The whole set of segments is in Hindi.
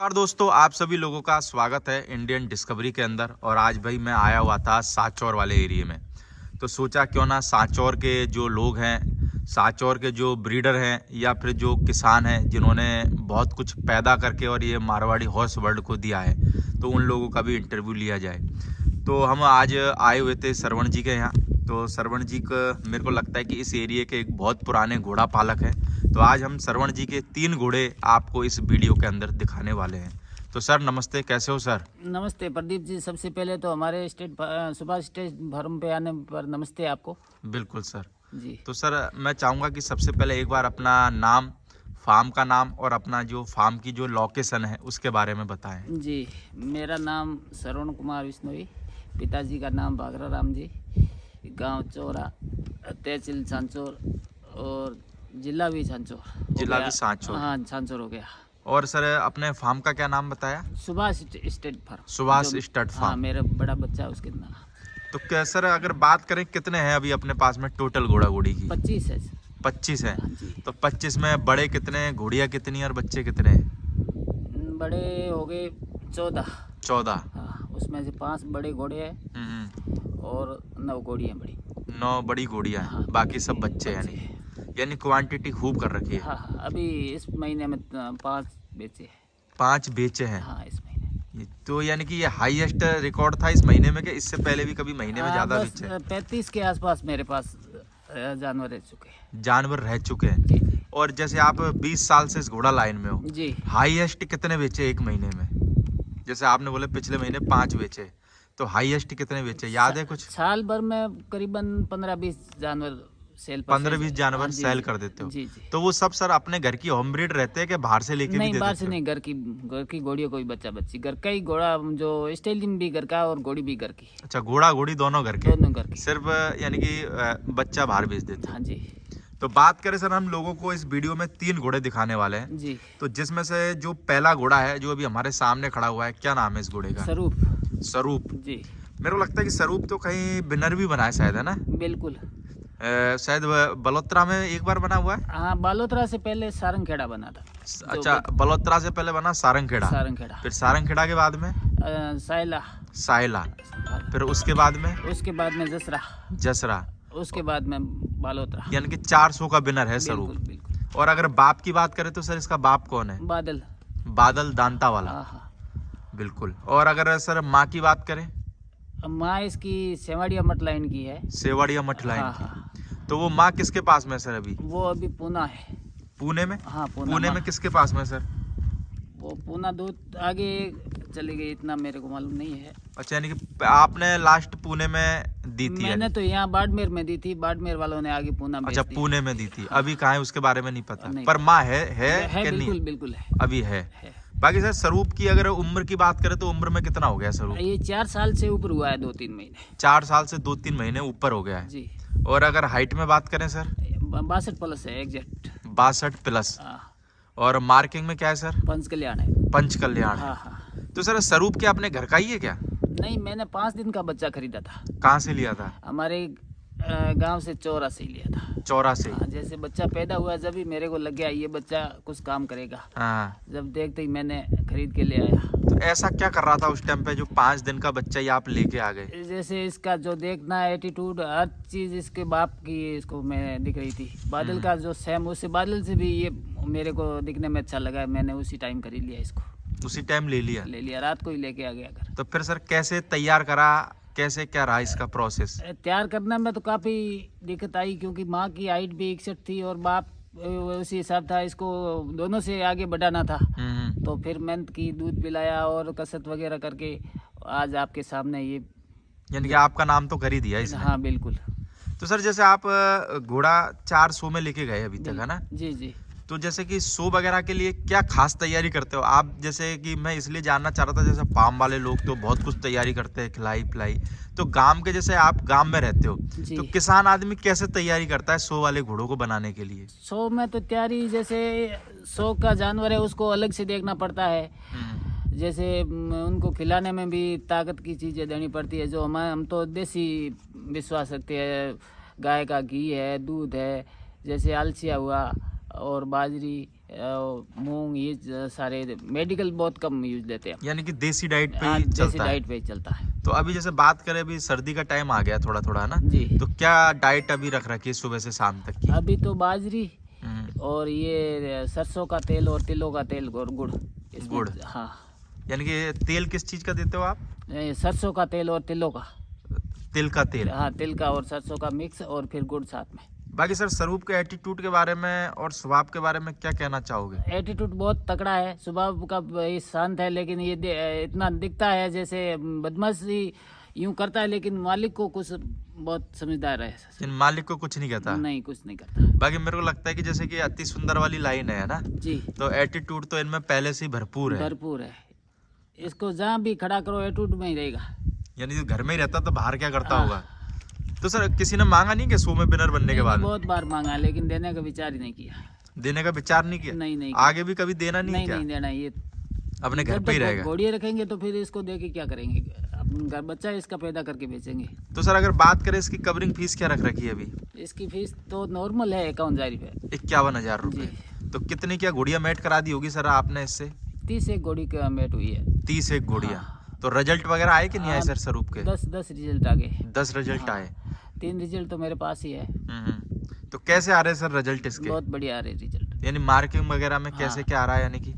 नमस्कार दोस्तों, आप सभी लोगों का स्वागत है इंडियन डिस्कवरी के अंदर। और आज भाई मैं आया हुआ था सांचौर वाले एरिया में, तो सोचा क्यों ना सांचौर के जो लोग हैं, सांचौर के जो ब्रीडर हैं या फिर जो किसान हैं जिन्होंने बहुत कुछ पैदा करके और ये मारवाड़ी हॉर्स वर्ल्ड को दिया है, तो उन लोगों का भी इंटरव्यू लिया जाए। तो हम आज आए हुए थे सरवण जी के यहाँ। तो सरवण जी का मेरे को लगता है कि इस एरिया के एक बहुत पुराने घोड़ा पालक हैं। तो आज हम सरवण जी के 3 घोड़े आपको इस वीडियो के अंदर दिखाने वाले हैं। तो सर नमस्ते, कैसे हो सर? नमस्ते प्रदीप जी। सबसे पहले तो हमारे सुभाष स्टेट फार्म पे आने पर नमस्ते आपको। बिल्कुल सर जी। तो सर मैं चाहूँगा कि सबसे पहले एक बार अपना नाम, फार्म का नाम और अपना जो फार्म की जो लोकेशन है उसके बारे में बताएं। जी, मेरा नाम श्रवण कुमार विश्नोई, पिताजी का नाम भागरा राम जी, गांव चौरा, तहसील सांचौर और जिला भी सांचौर। जिला भी सांचौर? हाँ, सांचौर हो गया। और सर अपने फार्म का क्या नाम बताया? Subhash state farm. Subhash stud हाँ, फार्म। मेरा बड़ा बच्चा है उसके नाम। तो क्या सर अगर बात करें कितने हैं अभी अपने पास में टोटल घोड़ा घोड़ी की? 25 है। 25 है। हाँ जी। तो 25 में बड़े कितने, घोड़ियाँ कितनी और बच्चे कितने हैं? बड़े हो गए 14। 14। हाँ, उसमें से 5 बड़े घोड़े हैं और 9 घोड़ियाँ बड़ी। 9 बड़ी घोड़ियाँ हैं। हाँ, बाकी सब बच्चे हैं। यानी क्वांटिटी खूब कर रखी है। हाँ हाँ, अभी इस महीने में 5 बेचे हैं। 5 बेचे हैं। हाँ, इस महीने। तो यानी कि ये हाईएस्ट रिकॉर्ड था इस महीने में, कि इससे पहले भी कभी महीने में ज्यादा बस बेचे? 35 के आसपास मेरे पास जानवर रह चुके हैं। जानवर रह चुके हैं। जी जी और जैसे आप 20 साल से इस घोड़ा लाइन में हो, जी। हाईएस्ट कितने बेचे एक महीने में? जैसे आपने बोले पिछले महीने 5 बेचे, तो हाईएस्ट कितने बेचे याद है कुछ? साल भर में करीबन 15-20 जानवर सेल पर 15-20 जानवर हाँ, जी, सेल जी, कर देते हो? जी जी। तो वो सब सर अपने घर की होम ब्रीड रहते हैं कि बाहर से लेके भी नहीं, दे बाहर देते से हो? नहीं, घर की घोड़ियों को भी बच्ची घर का ही घोड़ा, जो स्टेलियन भी घर का और घोड़ी भी घर की। अच्छा, घोड़ा घोड़ी दोनों घर के? दोनों घर की। सिर्फ यानी कि बच्चा बाहर भेज देते हो? हाँ जी तो बात करें सर, हम लोगों को इस वीडियो में 3 घोड़े दिखाने वाले हैं। जी। तो जिसमें से जो पहला घोड़ा है जो अभी हमारे सामने खड़ा हुआ है, क्या नाम है इस घोड़े का? स्वरूप। स्वरूप। जी, मेरे को लगता है कि स्वरूप तो कहीं विनर भी बना है शायद, है ना? बिल्कुल। शायद बलोत्रा में एक बार बना हुआ है। हाँ, बालोतरा से पहले सारंगखेड़ा बना था। अच्छा, बलोत्रा से पहले बना सारंगखेड़ा। सारंगखेड़ा, फिर सारंगखेड़ा के बाद में सायला, सायला, फिर उसके बाद में उसके बाद में जसरा, जसरा, उसके बाद में बालोतरा। यानी कि 400 का विनर है स्वरूप। बिल्कुल बिल्कुल। और अगर बाप की बात करें तो सर इसका बाप कौन है? बादल। बादल दांता वाला। हाँ हाँ। बिल्कुल। और अगर सर माँ की बात करें? माँ इसकी सेवाड़िया मठ लाइन की है। सेवाड़िया मठ लाइन हाँ की। हाँ। तो वो माँ किसके पास में है सर अभी? वो अभी पूना है। पुणे में? हाँ, पुणे में माँ। किसके पास में सर? वो पूना दूध आगे चली गई, इतना मेरे को मालूम नहीं है। अच्छा, यानी कि आपने लास्ट पुणे में दी थी? मैंने तो यहाँ बाड़मेर में दी थी, बाड़मेर वालों ने आगे पूना बेच अच्छा, दी। पुणे में दी थी। अभी कहाँ है उसके बारे में नहीं पता, नहीं। पर माँ है कि बिल्कुल नहीं? बिल्कुल है। अभी है। है। बाकी सर स्वरूप की अगर उम्र की बात करें तो उम्र में कितना हो गया स्वरूप? ये 4 साल से ऊपर हुआ है, 2-3 महीने। 4 साल से 2-3 महीने ऊपर हो गया है। जी। और अगर हाइट में बात करें सर? 62 प्लस है एग्जैक्ट। 62 प्लस। और मार्किंग में क्या है सर? पंच कल्याण है। पंच कल्याण है। हाँ हाँ। तो सर स्वरूप क्या अपने घर का ही है क्या? नहीं, मैंने 5 दिन का बच्चा खरीदा था। कहाँ से लिया था? हमारे गांव से चौरा से ही लिया था। चौरा से? हाँ, जैसे बच्चा पैदा हुआ जब ही मेरे को लग गया ये बच्चा कुछ काम करेगा। हाँ। जब देखते ही मैंने खरीद के ले आया। तो ऐसा क्या कर रहा था उस टाइम पे जो 5 दिन का बच्चा ही आप लेके आ गए? जैसे इसका जो देखना, एटीट्यूड, हर चीज इसके बाप की इसको मैं दिख रही थी। बादल का जो सेम, उससे बादल से भी ये मेरे को दिखने में अच्छा लगा। मैंने उसी टाइम खरीद लिया इसको। उसी टाइम ले लिया? रात को ही लेके आ गया घर। तो फिर सर कैसे तैयार करा, कैसे क्या रहा इसका प्रोसेस? तैयार करने में तो काफ़ी दिक्कत आई, क्योंकि माँ की हाइट भी 61 थी और बाप उसी हिसाब था। इसको दोनों से आगे बढ़ाना था। तो फिर मेहनत की, दूध पिलाया और कसरत वगैरह करके आज आपके सामने ये। यानी कि आपका नाम तो कर ही दिया इसने। हाँ बिल्कुल। तो सर जैसे आप घोड़ा 400 में लेके गए अभी तक, है ना? जी जी। तो जैसे कि शो वगैरह के लिए क्या खास तैयारी करते हो आप? जैसे कि मैं इसलिए जानना चाह रहा था, जैसे फार्म वाले लोग तो बहुत कुछ तैयारी करते हैं, खिलाई पिलाई। तो गांव के, जैसे आप गांव में रहते हो, तो किसान आदमी कैसे तैयारी करता है शो वाले घोड़ों को बनाने के लिए? शो में तो तैयारी, जैसे शो का जानवर है उसको अलग से देखना पड़ता है। जैसे उनको खिलाने में भी ताकत की चीज़ें देनी पड़ती है। जो हम तो देसी विश्वास रखते हैं। गाय का घी है, दूध है, जैसे अलसिया हुआ और बाजरी मूंग, ये सारे मेडिकल बहुत कम यूज लेते हैं। यानी कि देसी डाइट पे हाँ, ही देसी चलता है। डाइट पे ही चलता है। तो अभी जैसे बात करें, अभी सर्दी का टाइम आ गया थोड़ा थोड़ा, है ना? जी। तो क्या डाइट अभी रख रखी है सुबह से शाम तक की? अभी तो बाजरी हम्म, और ये सरसों का तेल और तिलों का तेल और गुड़। इसमें- गुड़। हाँ, यानी कि तेल किस चीज का देते हो आप? सरसों का तेल और तिलों का। तिल का तेल। हाँ, तिल का और सरसों का मिक्स और फिर गुड़ साथ में। बाकी सर, स्वरूप के एटीट्यूड के बारे में और स्वभाव के बारे में क्या कहना चाहोगे? एटीट्यूड बहुत तगड़ा है, स्वभाव का ये शांत है, लेकिन ये इतना दिखता है जैसे बदमाशी यूं करता है, लेकिन मालिक को कुछ बहुत समझदार है। इन मालिक को कुछ नहीं कहता? नहीं, कुछ नहीं करता। बाकी मेरे को लगता है कि जैसे कि अति सुंदर वाली लाइन है ना, जी, तो एटीट्यूड तो इनमें पहले से ही भरपूर है। भरपूर है। इसको जहाँ भी खड़ा करो एटीट्यूड में ही रहेगा। यानी जो घर में ही रहता तो बाहर क्या करता हाँ। होगा? तो सर, किसी ने मांगा नहीं कि शो में विनर बनने के बाद? बहुत बार मांगा, लेकिन देने का विचार ही नहीं किया। देने का विचार नहीं किया? नहीं आगे भी कभी देना नहीं नहीं, क्या? नहीं देना। ये अपने घर जब पे ही तक रहेगा? घोड़ियाँ रखेंगे तो फिर इसको दे के क्या करेंगे? अपन घर बच्चा इसका पैदा करके बेचेंगे। तो सर, अगर बात करें इसकी कवरिंग फीस क्या रख रखी है अभी? इसकी फीस तो नॉर्मल है 51,000 रुपये। 51,000 रुपये। जी। तो कितनी क्या घोड़िया मेट करा दी होगी सर आपने इससे? 30 एक घोड़ी का मेट हुई है। 30 एक घोड़िया। हाँ। तो रिजल्ट वगैरह आए कि नहीं आए हाँ, सर स्वरूप के? 10 रिजल्ट आ गए। 10 रिजल्ट हाँ। आए। 3 रिजल्ट तो मेरे पास ही है। तो कैसे आ रहे हैं सर रिजल्ट इसके? बहुत बढ़िया आ रहे रिजल्ट। यानी मार्किंग वगैरह में कैसे हाँ। क्या आ रहा है? यानी कि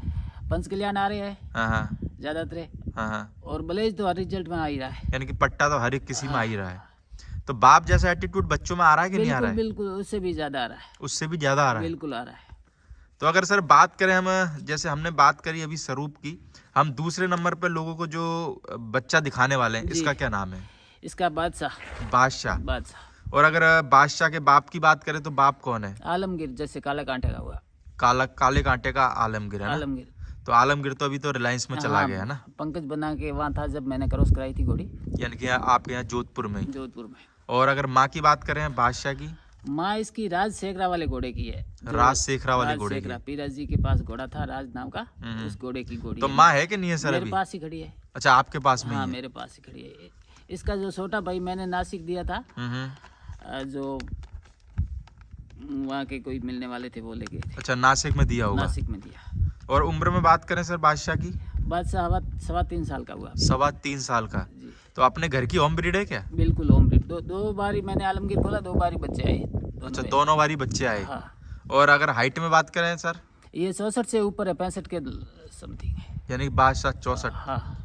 पंच कल्याण आ रहे हैं हाँ हाँ ज्यादातर, हाँ हाँ। और ब्लेज तो हर रिजल्ट में आ ही रहा है। यानी कि पट्टा तो हर एक किसी में आ ही रहा है। तो बाप जैसा एटीट्यूड बच्चों में आ रहा है कि नहीं आ रहा बिल्कुल है? बिल्कुल, उससे भी ज्यादा आ रहा है। उससे भी ज्यादा आ रहा है। बिल्कुल आ रहा है। तो अगर सर बात करें हम, जैसे हमने बात करी अभी स्वरूप की, हम दूसरे नंबर पे लोगों को जो बच्चा दिखाने वाले हैं, जी। इसका क्या नाम है? इसका बादशाह। बादशाह। बादशाह और अगर बादशाह के बाप की बात करें तो बाप कौन है? आलमगीर, जैसे काला कांटे का हुआ। काले कांटे का आलमगीर है ना? आलमगीर। तो आलमगीर तो अभी तो रिलायंस में चला हाँ, गया है ना? पंकज बना के वहाँ था जब मैंने क्रॉस कराई थी घोड़ी, यानी कि आपके यहाँ जोधपुर में ही। जोधपुर में। और अगर माँ की बात करें बादशाह की? माँ इसकी राज शेखरा वाले घोड़े की है। जो राज शेखरा वाले राज घोड़े शेखरा, की। पीराज जी के पास घोड़ा था राज नाम का, उस घोड़े की घोड़ी तो है। माँ है कि नहीं है सर मेरे अभी? पास ही खड़ी है। अच्छा, आपके पास में हाँ, ही है। मेरे पास ही खड़ी है। इसका जो छोटा भाई मैंने नासिक दिया था, जो वहाँ के कोई मिलने वाले थे वो ले गए थे। अच्छा, नासिक में दिया होगा। नासिक में दिया। और उम्र में बात करें सर बादशाह की? बादशाह 3.25 साल का हुआ। 3.25 साल का। जी, तो अपने घर की होम ब्रीड है क्या? बिल्कुल होम ब्रीड। दो बारी मैंने आलमगीर खोला, 2 बारी बच्चे आए अच्छा, में। दोनों बारी बच्चे आए। हाँ, और अगर हाइट में बात करें सर? ये 64 से ऊपर है, 65 के समथिंग है। यानी कि बादशाह 64। हाँ,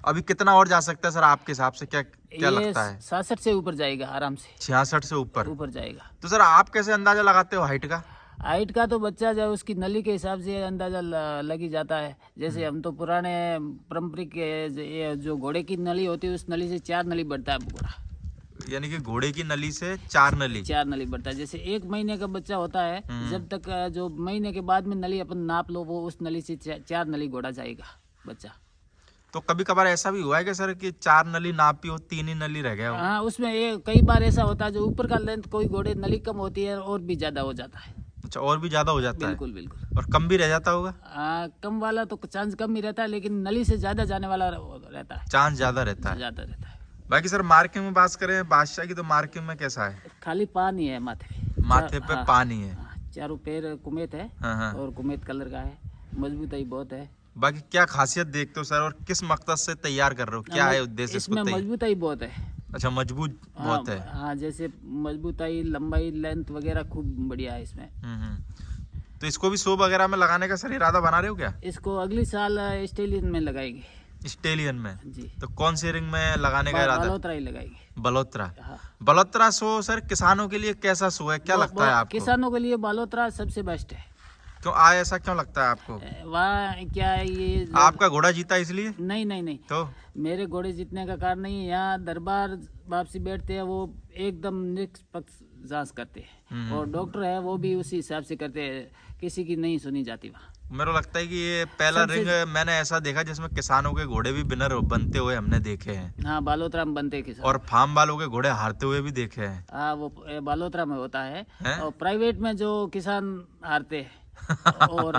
अभी कितना और जा सकता है सर आपके हिसाब से? क्या क्या ये लगता है? 66 से ऊपर जाएगा आराम से। 66 से ऊपर? ऊपर जाएगा। तो सर आप कैसे अंदाजा लगाते हो हाइट का? हाइट का तो बच्चा जो उसकी नली के हिसाब से अंदाजा लग ही जाता है। जैसे हम तो पुराने पारंपरिक ये जो घोड़े की नली होती है, उस नली से 4 नली बढ़ता है घोड़ा। यानी कि घोड़े की नली से 4 नली? 4 नली बढ़ता है। जैसे 1 महीने का बच्चा होता है, जब तक जो महीने के बाद में नली अपन नाप लो, वो उस नली से 4 नली घोड़ा जाएगा बच्चा। तो कभी कभार ऐसा भी हुआ है कि सर कि 4 नली नापी हो, 3 ही नली रह गया हो? हाँ, उसमें ये कई बार ऐसा होता है जो ऊपर का लेंथ कोई घोड़े नली कम होती है और भी ज्यादा हो जाता है। अच्छा, और भी ज्यादा हो जाता है? बिल्कुल बिल्कुल। और कम भी रह जाता होगा? कम वाला तो चांस कम ही रहता है, लेकिन नली से ज्यादा जाने वाला रहता है, चांस ज्यादा रहता है। ज्यादा रहता है। बाकी सर मार्किंग में बात करें बादशाह की, तो मार्किंग में कैसा है? खाली पानी है माथे पे। माथे पे हाँ, पानी है। हाँ, चारों पैर कुमेत है हाँ हाँ। और कुमेत कलर का है, मजबूताई बहुत है। बाकी क्या खासियत देखते हो सर, और किस मकसद से तैयार कर रहे हो? क्या है उद्देश्य इसको इसमें मजबूताई बहुत है। अच्छा, मजबूत बहुत है। हाँ, जैसे मजबूताई, लंबाई, लेंथ वगैरह खूब बढ़िया है इसमें। तो इसको भी शो वगैरह में लगाने का सर इरादा बना रहे हो क्या? इसको अगली साल स्टेलियन में लगाएंगे। स्टेलियन में? जी, तो कौन सी रिंग में लगाने का इरादा? बालोतरा ही लगाएंगे। बलोत्रा। हाँ, बलोत्रा शो सर किसानों के लिए कैसा शो है, क्या लगता है आपको? किसानों के लिए बालोतरा सबसे बेस्ट है। क्यों ऐसा क्यों लगता है आपको? वहाँ क्या है, ये आपका घोड़ा जीता इसलिए? नहीं नहीं नहीं, तो मेरे घोड़े जीतने का कारण नहीं है। यहाँ दरबार वापसी बैठते हैं, वो एकदम निष्पक्ष जांच करते हैं, और डॉक्टर है वो भी उसी हिसाब से करते हैं, किसी की नहीं सुनी जाती वहाँ। मेरे को लगता है कि ये पहला रिंग मैंने ऐसा देखा जिसमें किसानों के घोड़े भी विनर बनते हुए हमने देखे हैं। हाँ, बालोतरा में बनते किसान, और फार्म वालों के घोड़े हारते हुए भी देखे हैं। हाँ, वो बालोतरा में होता है। हैं? और प्राइवेट में जो किसान हारते हैं और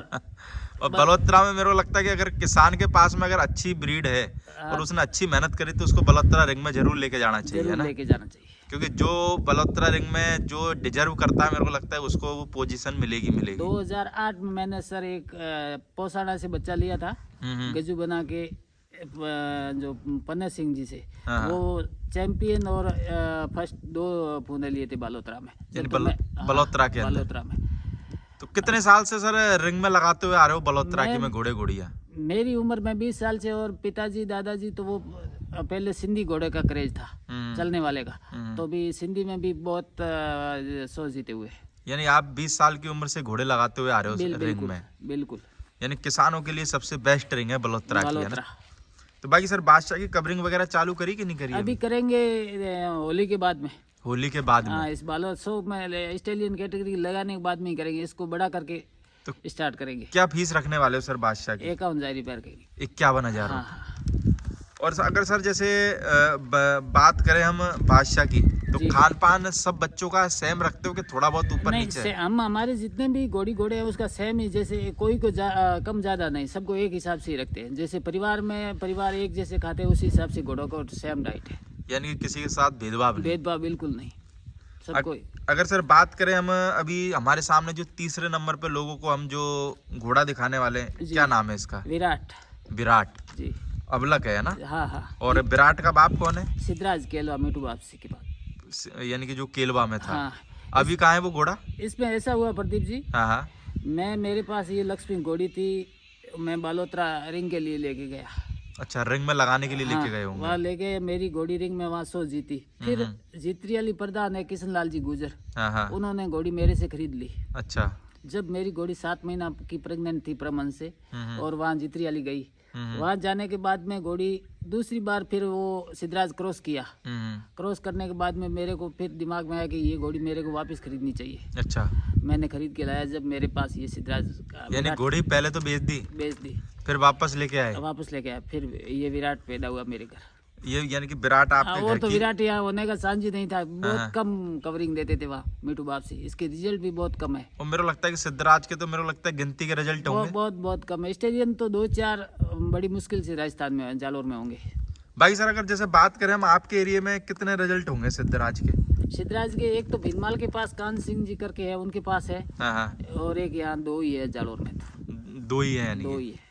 और बलोत्रा में मेरे को लगता है कि अगर किसान के पास में अगर अच्छी ब्रीड है और उसने अच्छी मेहनत करी तो उसको बलोत्रा रिंग में जरूर लेके जाना चाहिए, है ना? लेके जाना चाहिए, क्योंकि जो बलोत्रा रिंग में जो डिजर्व करता है मेरे को लगता है उसको वो पोजीशन मिलेगी। 2008 में मैंने सर एक पोसाड़ा से बच्चा लिया था, गजू बना के, जो पन्ने सिंह जी से, वो चैंपियन और फर्स्ट 2 पुणे लिए थे बलोत्रा में, बलोत्रा के अंदर। बलोत्रा में। तो कितने साल से सर रिंग में लगाते हुए आ रहे हो बलोत्रा की में घोड़े घोड़िया? मेरी उम्र में 20 साल से, और पिताजी दादाजी तो वो पहले सिंधी घोड़े का क्रेज था, चलने वाले का, तो भी सिंधी में भी बहुत सो जीते हुए। यानी आप 20 साल की उम्र से घोड़े लगाते हुए आ रहे हो रिंग में? बिल्कुल। यानी किसानों के लिए सबसे बेस्ट रिंग है बलोत्रा की, है ना? तो बाकी सर बादशाह की कवरिंग वगैरह चालू करी कि नहीं करी? अभी करेंगे होली के बाद में। होली के बाद में? हाँ, इस बालोत्सव में स्टेलियन कैटेगरी लगाने के बाद में ही करेंगे, इसको बड़ा करके तो स्टार्ट करेंगे। क्या फीस रखने वाले हो सर बादशाह की? 51,000 रुपये की। 51,000। हाँ। और अगर सर जैसे बात करें हम बादशाह की, तो खान पान सब बच्चों का सेम रखते हो कि थोड़ा बहुत ऊपर नीचे? हम हमारे जितने भी घोड़े हैं उसका सेम ही, जैसे कोई को कम ज्यादा नहीं, सबको एक हिसाब से ही रखते हैं। जैसे परिवार एक जैसे खाते हैं उसी हिसाब से घोड़ों को सेम डाइट है। यानी कि किसी के साथ भेदभाव बिल्कुल नहीं, सबको। अगर सर बात करें हम अभी हमारे सामने जो तीसरे नंबर पे लोगों को हम जो घोड़ा दिखाने वाले हैं, क्या नाम है इसका? विराट जी। अबलक है ना? हाँ। और विराट का बाप कौन है? सिद्धराज केलवा, मिठू वापसी के बाद, यानी कि जो केलवा में था। हाँ। अभी कहाँ है वो घोड़ा? इसमें ऐसा हुआ प्रदीप जी, हाँ, मेरे पास ये लक्ष्मी घोड़ी थी, मैं बालोत्रा रिंग के लिए लेके गया। अच्छा, रिंग में लगाने के लिए लेके गए होंगे? वहाँ लेके मेरी घोड़ी रिंग में वहाँ 100 जीती। फिर जीतरी वाली प्रधान है किशन लाल जी गुजर, उन्होंने घोड़ी मेरे से खरीद ली। अच्छा। जब मेरी घोड़ी 7 महीना की प्रेग्नेंट थी प्रमन से, और वहाँ जीतरी वाली गई, वहाँ जाने के बाद में घोड़ी दूसरी बार फिर वो सिद्धराज क्रॉस किया। क्रॉस करने के बाद में मेरे को फिर दिमाग में आया कि ये घोड़ी मेरे को वापस खरीदनी चाहिए। अच्छा। मैंने खरीद के लाया जब मेरे पास ये सिद्धराज। यानी घोड़ी पहले तो बेच दी, फिर वापस लेके आया, फिर ये विराट पैदा हुआ मेरे घर। ये यानी कि विराट आपके और तो विराट यहाँ होने का चांस ही नहीं था, बहुत कम कवरिंग देते थे वहाँ मिठू बाप से, इसके रिजल्ट भी बहुत कम है। और मेरे को लगता है कि सिद्धराज के तो मेरे को लगता है गिनती के रिजल्ट होंगे, बहुत कम है। स्टेडियम तो 2-4 बड़ी मुश्किल से राजस्थान में, जालोर में होंगे। भाई सर अगर जैसे बात करें हम, आपके एरिया में कितने रिजल्ट होंगे सिद्धराज के? एक तो भीनमाल के पास कान सिंह जी करके है, उनके पास है, और एक यहाँ 2 ही है जालोर में। 2 ही है? 2 ही है।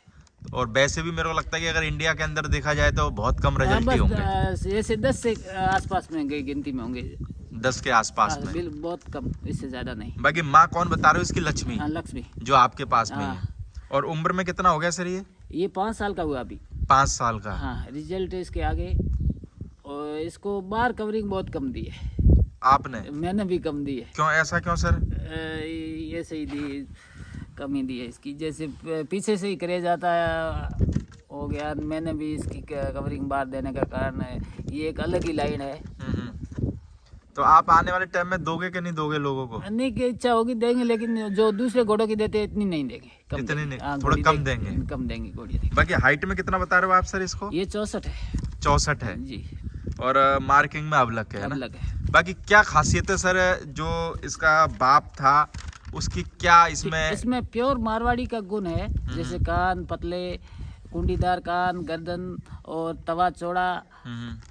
और वैसे भी मेरे को लगता है कि अगर इंडिया के अंदर देखा जाए तो बहुत कम रिजल्ट ही होंगे। ऐसे 10 से आसपास में गिनती में होंगे, 10 के आसपास में, बहुत कम, इससे ज्यादा नहीं। बाकी माँ कौन बता रहे हो इसकी? लक्ष्मी। लक्ष्मी जो आपके पास में है। और उम्र में कितना हो गया सर ये? 5 साल का हुआ अभी। 5 साल का? हाँ, रिजल्ट इसके आगे। और इसको बार कवरिंग बहुत कम दी है आपने? मैंने भी कम दी है। क्यों, ऐसा क्यों सर? ये सही दी, कमी दी है इसकी, जैसे पीछे से ही करे जाता है हो गया। मैंने भी इसकी कवरिंग बार देने का कारण है, ये एक अलग ही लाइन है। तो आप आने वाले टाइम में दोगे कि नहीं दोगे लोगों को? नहीं की इच्छा होगी देंगे, लेकिन जो दूसरे घोड़ों की देते हैं इतनी नहीं देंगे, इतनी नहीं, थोड़ा कम देंगे घोड़ी। बाकी हाइट में कितना बता रहे हो आप सर इसको? ये 64 है। 64 है जी। और मार्किंग में अबलक है ना? बाकी क्या खासियत है सर जो इसका बाप था उसकी, क्या इसमें प्योर मारवाड़ी का गुण है। जैसे कान पतले, कुंडीदार कान, गर्दन और तवा चौड़ा,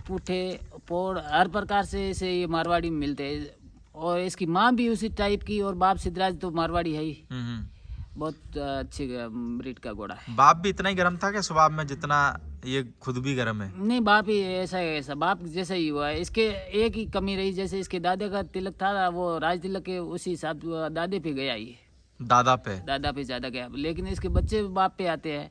पूठे पोड़, हर प्रकार से इसे ये मारवाड़ी में मिलते हैं। और इसकी माँ भी उसी टाइप की, और बाप सिद्धराज तो मारवाड़ी है ही। बहुत अच्छी ब्रीड का घोड़ा है। बाप भी इतना ही गर्म था क्या स्वभाव में जितना ये खुद भी गर्म है? नहीं, बाप ही ऐसा बाप जैसा ही हुआ है। इसके एक ही कमी रही, जैसे इसके दादे का तिलक था वो राज तिलक के उसी हिसाब दादे पे गया, ये दादा पे ज्यादा गया। लेकिन इसके बच्चे बाप पे आते हैं,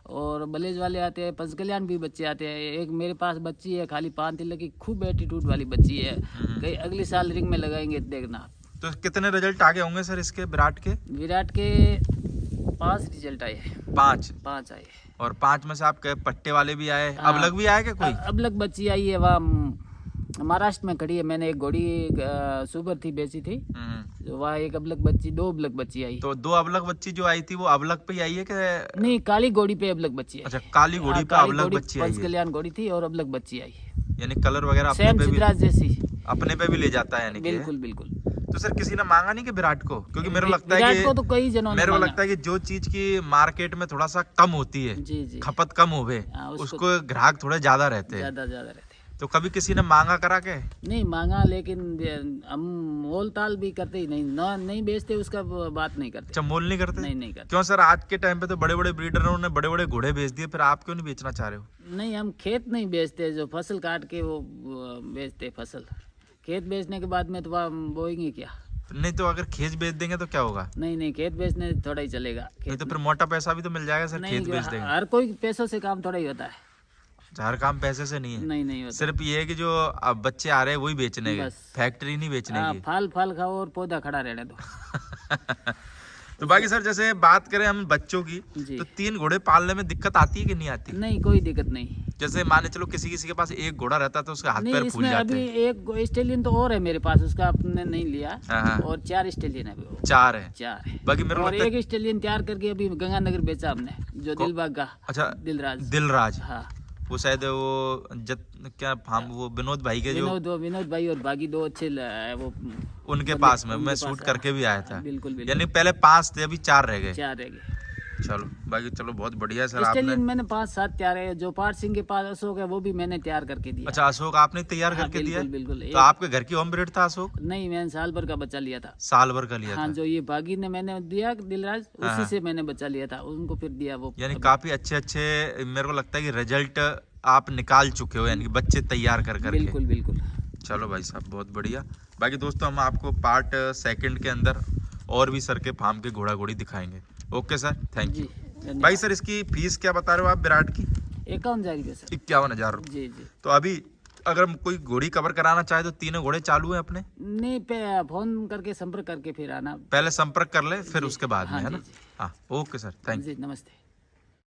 और बलेज वाले आते हैं, पंचकल्याण भी बच्चे आते हैं। एक मेरे पास बच्ची है खाली 5 तिलक की, खूब एटीट्यूड वाली बच्ची है। कई अगले साल रिंग में लगाएंगे, देखना। तो कितने रिजल्ट आगे होंगे सर इसके विराट के 5 रिजल्ट आए। 5 आए। और 5 में से आपके पट्टे वाले भी आए? अबलग भी आए क्या कोई? अबलग बच्ची आई है, वहाँ महाराष्ट्र में खड़ी है। मैंने एक घोड़ी सुपर थी, बेची थी, वहाँ एक अबलग बच्ची, 2 अबलग बच्ची आई। तो 2 अबलग बच्ची जो आई थी वो अबलग पे आई है कि नहीं? काली घोड़ी पे अबलग बच्ची। अच्छा, काली घोड़ी पे अबलग बच्ची आई। कल्याण घोड़ी थी और अबलग बच्ची आई। यानी कलर वगैरह सेम सिद्धराज जैसी, अपने पे भी ले जाता है यानी? बिल्कुल। तो सर किसी ने मांगा नहीं कि विराट को? क्योंकि मेरे को लगता है विराट को तो कई जनों ने मेरे को मांगा। लगता है कि जो चीज की मार्केट में थोड़ा सा कम होती है, जी जी, खपत कम होवे, हाँ, उसको ग्राहक थोड़े ज्यादा रहते हैं। ज्यादा रहते। तो कभी किसी ने मांगा करा के? नहीं मांगा, लेकिन हम मोल ताल भी करते ही नहीं, नहीं बेचते, उसका बात नहीं करते। अच्छा, मोल नहीं करते? नहीं करते। क्यों सर? आज के टाइम पे तो बड़े बड़े ब्रीडरों ने बड़े बड़े घोड़े बेच दिए, फिर आप क्यों नहीं बेचना चाह रहे हो? नहीं, हम खेत नहीं बेचते, जो फसल काट के वो बेचते फसल। खेत बेचने के बाद में तो बोएंगे क्या? नहीं तो अगर खेत बेच देंगे तो क्या होगा? नहीं, खेत बेचने थोड़ा ही चलेगा। नहीं तो फिर मोटा पैसा भी तो मिल जाएगा सर, खेत बेच देंगे। हर कोई पैसों से काम थोड़ा ही होता है। हर काम पैसे से नहीं है? नहीं होता। सिर्फ ये है कि जो अब बच्चे आ रहे हैं वही बेचने के, बस। फैक्ट्री नहीं बेचने की। फल खाओ और पौधा खड़ा रहने दो। तो बाकी सर जैसे बात करें हम बच्चों की, जी। तो 3 घोड़े पालने में दिक्कत आती है कि नहीं आती? नहीं, कोई दिक्कत नहीं। जैसे मान चलो किसी के पास एक घोड़ा रहता है तो उसके हाथ नहीं, पैर फूल इसमें जाते अभी हैं। एक स्टेलियन तो और है मेरे पास, उसका आपने नहीं लिया। हाँ। और 4 स्टेलियन है वो। 4 है। 4 है। बाकी मेरे को और लगता है- एक स्टेलियन तैयार करके अभी गंगानगर बेचा हमने, जो दिलबाग का। अच्छा, दिलराज। दिलराज। हाँ, वो शायद वो क्या फार्म, वो विनोद भाई के जो विनोद भाई और बाकी 2 अच्छे वो उनके पास में मैं उनके शूट पास, करके भी आया था। बिल्कुल। यानी पहले 5 थे, अभी 4 रह गए। 4 रह गए। चलो बाकी चलो बहुत बढ़िया है सर आपने। स्टेलियन मैंने 5-7 तैयार है। जो पार सिंह के पास अशोक है वो भी मैंने तैयार करके दिया। अच्छा, अशोक आपने तैयार हाँ, करके दिया? बिल्कुल। तो आपके घर की होम ब्रीड था अशोक? नहीं, मैंने साल भर का बच्चा लिया था। साल भर का लिया हाँ, था? जो ये बागी ने मैंने दिया दिलराज, हाँ। उसी से मैंने बच्चा लिया था, उनको फिर दिया वो। यानी काफी अच्छे मेरे को लगता है कि रिजल्ट आप निकाल चुके हो, यानी कि बच्चे तैयार कर करके। बिल्कुल। चलो भाई साहब बहुत बढ़िया। बाकी दोस्तों हम आपको पार्ट 2 के अंदर और भी सर के फार्म के घोड़ा घोड़ी दिखाएंगे। Okay sir, thank you. धन्यवाद। भाई सर इसकी फीस क्या बता रहे हो आप विराट की? 51,000 रुपये सर। 51,000 रुपये। जी। तो अभी अगर कोई घोड़ी कवर कराना चाहे तो 3 घोड़े चालू हैं अपने? नहीं, फोन करके संपर्क करके फिर आना। पहले संपर्क कर ले, फिर उसके बाद में, हाँ, है ना? जी। हाँ, ओके सर, थैंक यू। जी, नमस्ते।